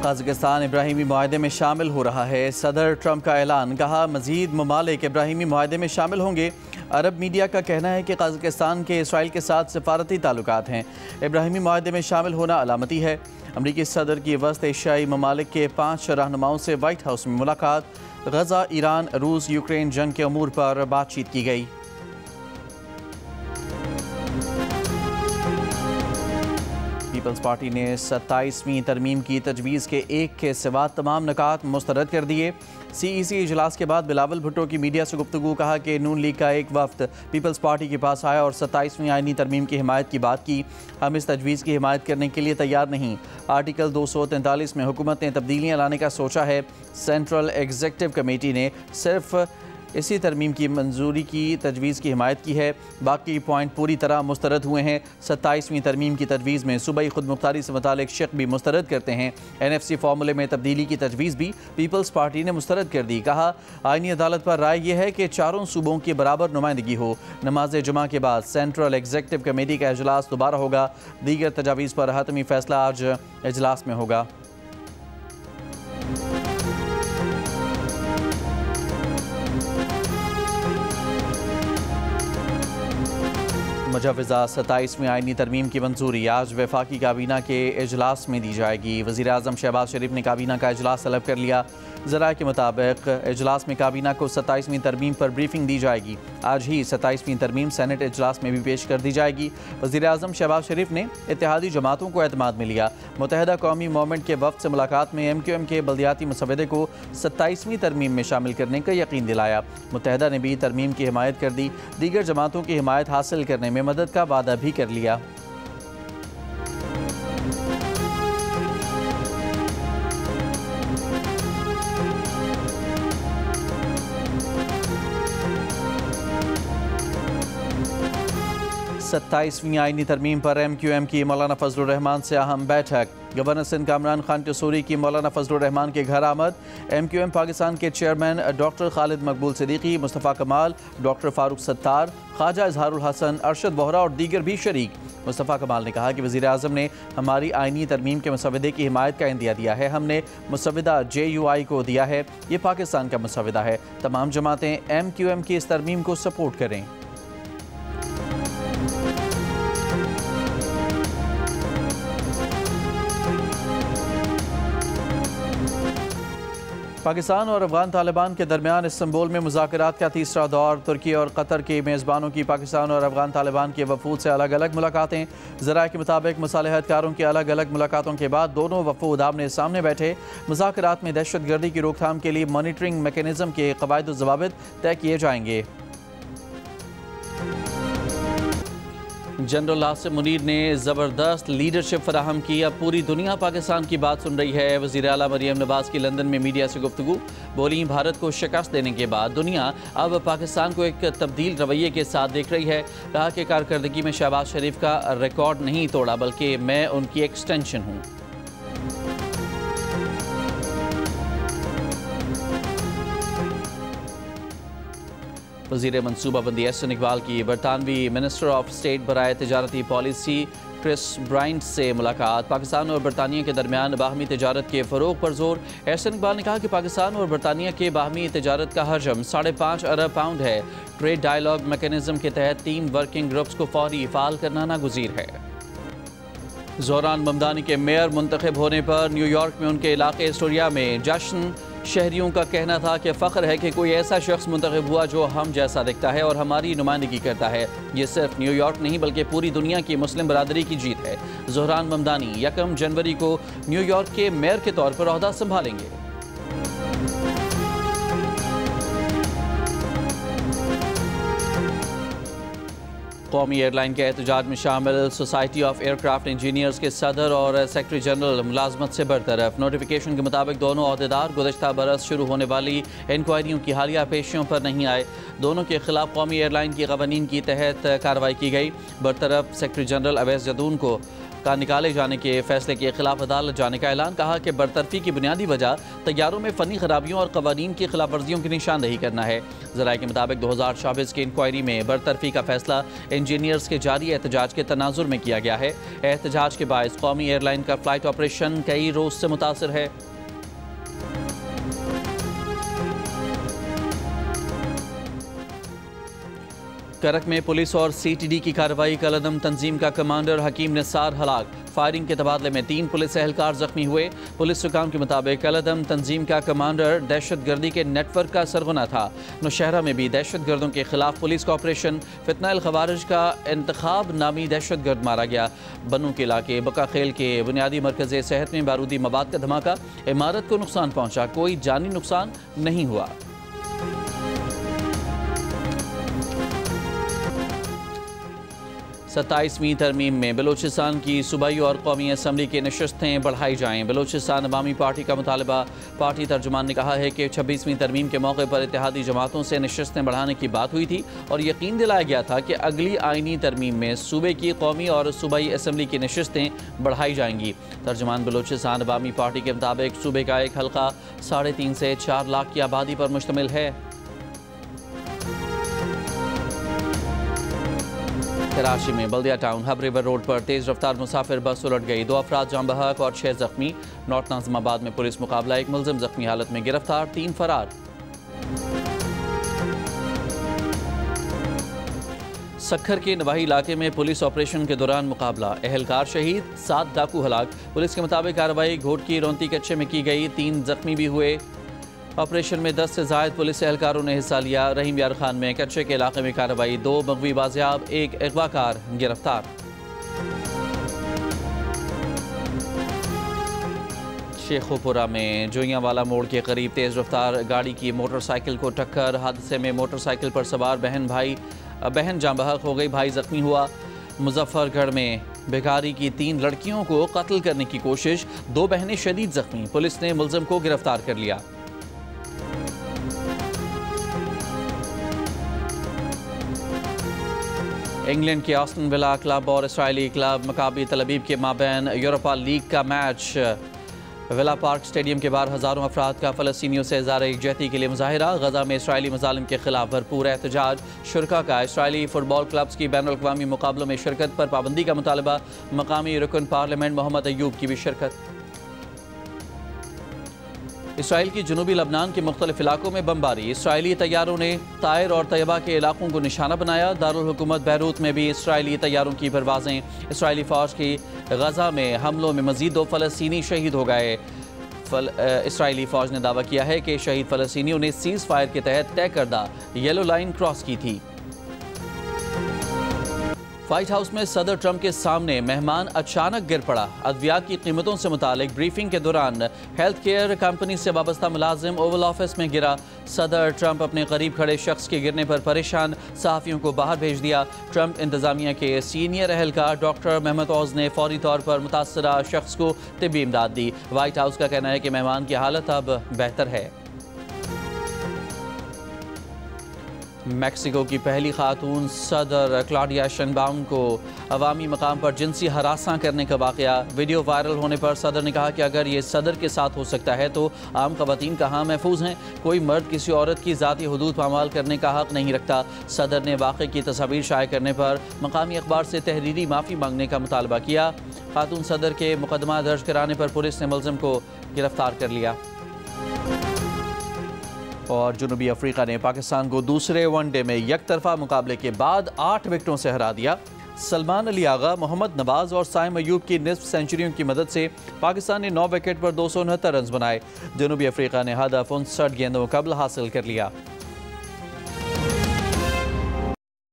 Kazakhstan इब्राहिमी मुआहदे में शामिल हो रहा है। सदर ट्रंप का ऐलान, कहा मज़ीद ममालिक इब्राहिमी मुआहदे में शामिल होंगे। अरब मीडिया का कहना है कि कज़ाकिस्तान के इसराइल के साथ सफारती ताल्लुकात हैं। इब्राहिमी मुआहदे में शामिल होना अलामती है। अमरीकी सदर की वस्त एशियाई ममालिक के 5 रहनुमाओं से वाइट हाउस में मुलाकात। गजा, ईरान, रूस, यूक्रेन जंग के अमूर पर बातचीत की गई। पीपल्स पार्टी ने 27वीं तरमीम की तजवीज़ के एक के सिवा तमाम निकात मुस्तरद कर दिए। CEC इजलास के बाद बिलावल भुट्टो की मीडिया से गुफ्तगू, कहा कि नून लीग का एक वफ्द पीपल्स पार्टी के पास आया और 27वीं आईनी तरमीम की हिमायत की बात की। हम इस तजवीज़ की हिमायत करने के लिए तैयार नहीं। आर्टिकल 243 में हुकूमत ने तब्दीलियाँ लाने का सोचा है। सेंट्रल एग्जीक्यूटिव कमेटी ने सिर्फ इसी तरमीम की मंजूरी की तजवीज़ की हिमायत की है। बाकी पॉइंट पूरी तरह मुस्तरद हुए हैं। 27वीं तरमीम की तजवीज़ में सूबाई खुद मुख्तारी से मुतालिक शक भी मुस्तरद करते हैं। NFC फार्मूले में तब्दीली की तजवीज़ भी पीपल्स पार्टी ने मुस्तरद कर दी। कहा आईनी अदालत पर राय यह है कि चारों सूबों की बराबर नुमाइंदगी हो। नमाज जुमा के बाद सेंट्रल एग्जीक्यूटिव कमेटी का इजलास दोबारा होगा। दीगर तजावीज़ पर हतमी फैसला आज इजलास में होगा। मुजव्वज़ा 27वीं आईनी तरमीम की मंजूरी आज वफाकी काबीना के इजलास में दी जाएगी। वज़ीर आज़म शहबाज शरीफ ने काबीना का इजलास तलब कर लिया। ज़राए के मुताबिक इजलास में काबीना को 27वीं तरमीम पर ब्रीफिंग दी जाएगी। आज ही 27वीं तरमीम सेनेट इजलास में भी पेश कर दी जाएगी। वज़ीर आज़म शहबाज शरीफ ने इत्तेहादी जमातों को एतमाद में लिया। मुत्तहिदा कौमी मूवमेंट के वफ़द से मुलाकात में MQM के बल्दियाती मसवदे को 27वीं तरमीम में शामिल करने का यकीन दिलाया। मुत्तहिदा ने भी तरमीम की हिमायत कर दी। दीगर जमातों की हिमायत हासिल करने में मदद का वादा भी कर लिया। सत्ताईसवीं आईनी तरमीम पर MQM की मौलाना फजलुर रहमान से अहम बैठक। गवर्नर सिंध कामरान खान टसूरी की मौलाना फजलुर रहमान के घर आमद। MQM पाकिस्तान के चेयरमैन डॉक्टर खालिद मकबूल सिद्दीकी, मुस्तफ़ा कमाल, डॉक्टर फारूक सत्तार, ख्वाजा इजहारुल हसन, अरशद बोहरा और दीगर भी शरीक। मुस्तफ़ा कमाल ने कहा कि वज़ीर आज़म ने हमारी आईनी तरमीम के मसवदे की हिमायत का इंदिया दिया है। हमने मसवदा JUI को दिया है। ये पाकिस्तान का मसवदा है। तमाम जमातें MQM की इस तरमीम को सपोर्ट करें। पाकिस्तान और अफगान तालिबान के दरमियान इस्तांबुल में मुज़ाकरात का तीसरा दौर। तुर्की और कतर के मेज़बानों की पाकिस्तान और अफगान तालिबान के वफूद से अलग अलग मुलाकातें। ज़राए के मुताबिक मुसालहतकारों की अलग अलग मुलाकातों के बाद दोनों वफूद आमने सामने बैठे। मुज़ाकरात में दहशत गर्दी की रोकथाम के लिए मॉनिटरिंग मैकेनिज़्म के क़वाइद व ज़वाबित तय किए जाएंगे। जनरल आसिम मुनीर ने ज़बरदस्त लीडरशिप फराहम की। अब पूरी दुनिया पाकिस्तान की बात सुन रही है। वज़ीर आला मरियम नवाज़ की लंदन में मीडिया से गुफ्तगू, बोली भारत को शिकस्त देने के बाद दुनिया अब पाकिस्तान को एक तब्दील रवैये के साथ देख रही है। कहा कि कारकर्दगी में शहबाज शरीफ का रिकॉर्ड नहीं तोड़ा, बल्कि मैं उनकी एक्सटेंशन हूँ। वज़ीर मनसूबाबंदी एहसन इकबाल की बरतानवी मिनिस्टर ऑफ स्टेट बराए तिजारती पॉलिसी क्रिस ब्राइंट से मुलाकात। पाकिस्तान और बरतानिया के दरमियान बाहमी तिजारत के फ़रोग पर जोर। एहसन इकबाल ने कहा कि पाकिस्तान और बरतानिया के बाहमी तिजारत का हजम 5.5 अरब पाउंड है। ट्रेड डायलॉग मैकेनिज़्म के तहत 3 वर्किंग ग्रुप्स को फौरी फ़ाल करना नागुज़ीर है। ज़ोहरान ममदानी के मेयर मुंतखब होने पर न्यूयॉर्क में उनके इलाके एस्टोरिया में जश्न। शहरियों का कहना था कि फ़ख्र है कि कोई ऐसा शख्स मुंतखब हुआ जो हम जैसा दिखता है और हमारी नुमाइंदगी करता है। ये सिर्फ न्यूयॉर्क नहीं बल्कि पूरी दुनिया की मुस्लिम बरादरी की जीत है। ज़ोहरान ममदानी 1 जनवरी को न्यूयॉर्क के मेयर के तौर पर ओहदा संभालेंगे। कौमी एयरलाइन के एहतजाज में शामिल सोसाइटी ऑफ एयरक्राफ्ट इंजीनियर्स के सदर और सेक्रेटरी जनरल मुलाजमत से बरतरफ। नोटिफिकेशन के मुताबिक दोनों अहदेदार गुज़श्ता बरस शुरू होने वाली इंक्वायरियों की हालिया पेशियों पर नहीं आए। दोनों के खिलाफ कौमी एयरलाइन की कवानीन की तहत कार्रवाई की गई। बरतरफ सेक्रेटरी जनरल अवैस जदून को का निकाले जाने के फैसले के खिलाफ अदालत जाने का ऐलान। कहा कि बरतरफी की बुनियादी वजह तैयारों में फ़नी खराबियों और कवानीन की खिलाफ वर्जियों की निशानदही करना है। ज़राए के मुताबिक 2024 की इंक्वायरी में बरतरफी का फैसला इंजीनियर्स के जारी एहतजाज के तनाजुर में किया गया है। एहतजाज के बायस कौमी एयरलाइन का फ़्लाइट ऑपरेशन कई रोज़ से मुतासर है। करक में पुलिस और CTD की कार्रवाई। कलअदम तंजीम का कमांडर हकीम निसार हलाक। फायरिंग के तबादले में 3 पुलिस एहलकार जख्मी हुए। पुलिस हुकाम के मुताबिक कलअदम तंजीम का कमांडर दहशतगर्दी के नेटवर्क का सरगना था। नौशहरा में भी दहशतगर्दों के खिलाफ पुलिस का ऑपरेशन। फितनाल खवारिज का इंतखाब नामी दहशतगर्द मारा गया। बनू के इलाके बकाखेल के बुनियादी मरकज़ सेहत में बारूदी मवाद का धमाका। इमारत को नुकसान पहुंचा, कोई जानी नुकसान नहीं हुआ। 27वीं तरमीम में बलूचिस्तान की सूबाई और कौमी असम्बली की नशस्तें बढ़ाई जाएँ। बलूचिस्तान अवामी पार्टी का मुतालबा। पार्टी तर्जुमान ने कहा है कि 26वीं तरमीम के मौके पर इत्तेहादी जमातों से नशस्तें बढ़ाने की बात हुई थी और यकीन दिलाया गया था कि अगली आइनी तरमीम में सूबे की कौमी और सूबाई असम्बली की नशस्तें बढ़ाई जाएंगी। तर्जुमान बलूचिस्तान अवामी पार्टी के मुताबिक सूबे का एक हल्का 3.5 से 4 लाख की आबादी पर मुश्तमिल है। कराची में बल्दिया टाउन हब रिवर रोड पर तेज रफ्तार मुसाफिर बस उलट गई। 2 अफराद जान बहक और 6 जख्मी। नॉर्थ नाज़िमाबाद में पुलिस मुकाबला। 1 मुलजिम जख्मी हालत में गिरफ्तार, 3 फरार। सखर के नवाही इलाके में पुलिस ऑपरेशन के दौरान मुकाबला। एहलकार शहीद, 7 डाकू हलाक। पुलिस के मुताबिक कार्रवाई घोटकी रोंती कच्चे में की गई। 3 जख्मी भी हुए। ऑपरेशन में 10 से ज़ायद पुलिस एहलकारों ने हिस्सा लिया। रहीम यार खान में कच्चे के इलाके में कार्रवाई। 2 मगवी बाजियाब, 1 अगवाकार गिरफ्तार। शेखोपुरा में जोइयावाला मोड़ के करीब तेज़ रफ्तार गाड़ी की मोटरसाइकिल को टक्कर। हादसे में मोटरसाइकिल पर सवार बहन जान बहक हो गई, भाई जख्मी हुआ। मुजफ्फरगढ़ में बेकारी की 3 लड़कियों को कत्ल करने की कोशिश। 2 बहनें शदीद जख्मी। पुलिस ने मुलजिम को गिरफ्तार कर लिया। इंग्लैंड के आस्टन विला क्लब और इसराइली क्लब मकाबी तल अबीब के माबैन यूरोपा लीग का मैच। विला पार्क स्टेडियम के बाहर हज़ारों अफराद का फ़लस्तीनियों से इज़हार यकजहती के लिए मुजाहिरा। गजा में इसराइली मज़ालिम के खिलाफ भरपूर एहतजाज। शुरका का इसराइली फ़ुटबॉल क्लब्स की बैनुल अक़वामी मुकाबलों में शिरकत पर पाबंदी का मुतालबा। मकामी रुकन पार्लियामेंट मोहम्मद अयूब की भी शिरकत। इसराइल की जनूबी लबनान के मुख्तलिफ इलाकों में बमबारी। इसराइली तैयारों ने तायर और तैयबा के इलाकों को निशाना बनाया। दारुल हुकूमत बैरूत में भी इसराइली तैयारों की परवाज़ें। इसराइली फ़ौज की गजा में हमलों में मज़ीद 2 फ़लस्तीनी शहीद हो गए। इसराइली फ़ौज ने दावा किया है कि शहीद फ़लस्तीनियों ने सीज़ फायर के तहत तय करदा येलो लाइन क्रॉस की थी। व्हाइट हाउस में सदर ट्रंप के सामने मेहमान अचानक गिर पड़ा। अद्वियात की कीमतों से मुतालिक ब्रीफिंग के दौरान हेल्थ केयर कंपनी से वाबस्ता मुलाजिम ओवल ऑफिस में गिरा। सदर ट्रंप अपने करीब खड़े शख्स के गिरने पर परेशान सहाफ़ियों को बाहर भेज दिया। ट्रंप इंतजामिया के सीनियर एहलकार डॉक्टर महमद औज ने फौरी तौर पर मुतासरा शख्स को तिब्बी इमदाद दी। व्हाइट हाउस का कहना है कि मेहमान की हालत अब बेहतर है। मैक्सिको की पहली खातून सदर क्लॉडिया शेनबाउम को अवामी मकाम पर जिनसी हरासा करने का वाक़या। वीडियो वायरल होने पर सदर ने कहा कि अगर ये सदर के साथ हो सकता है तो आम ख़वातीन कहाँ महफूज हैं। कोई मर्द किसी औरत की ज़ाती हुदूद पामाल करने का हक़ नहीं रखता। सदर ने वाक़े की तस्वीर शाये करने पर मकामी अखबार से तहरीरी माफ़ी मांगने का मुतालबा किया। खातून सदर के मुकदमा दर्ज कराने पर पुलिस ने मुलज़िम को गिरफ्तार कर लिया। और जनूबी अफ्रीका ने पाकिस्तान को दूसरे वनडे में यकतरफा मुकाबले के बाद 8 विकेटों से हरा दिया। सलमान अली आगा, मोहम्मद नवाज और साइम अयूब की निस्फ सेंचुरियों की मदद से पाकिस्तान ने 9 विकेट पर 269 रन बनाए। जनूबी अफ्रीका ने हदफ 59 गेंदों कबल हासिल कर लिया।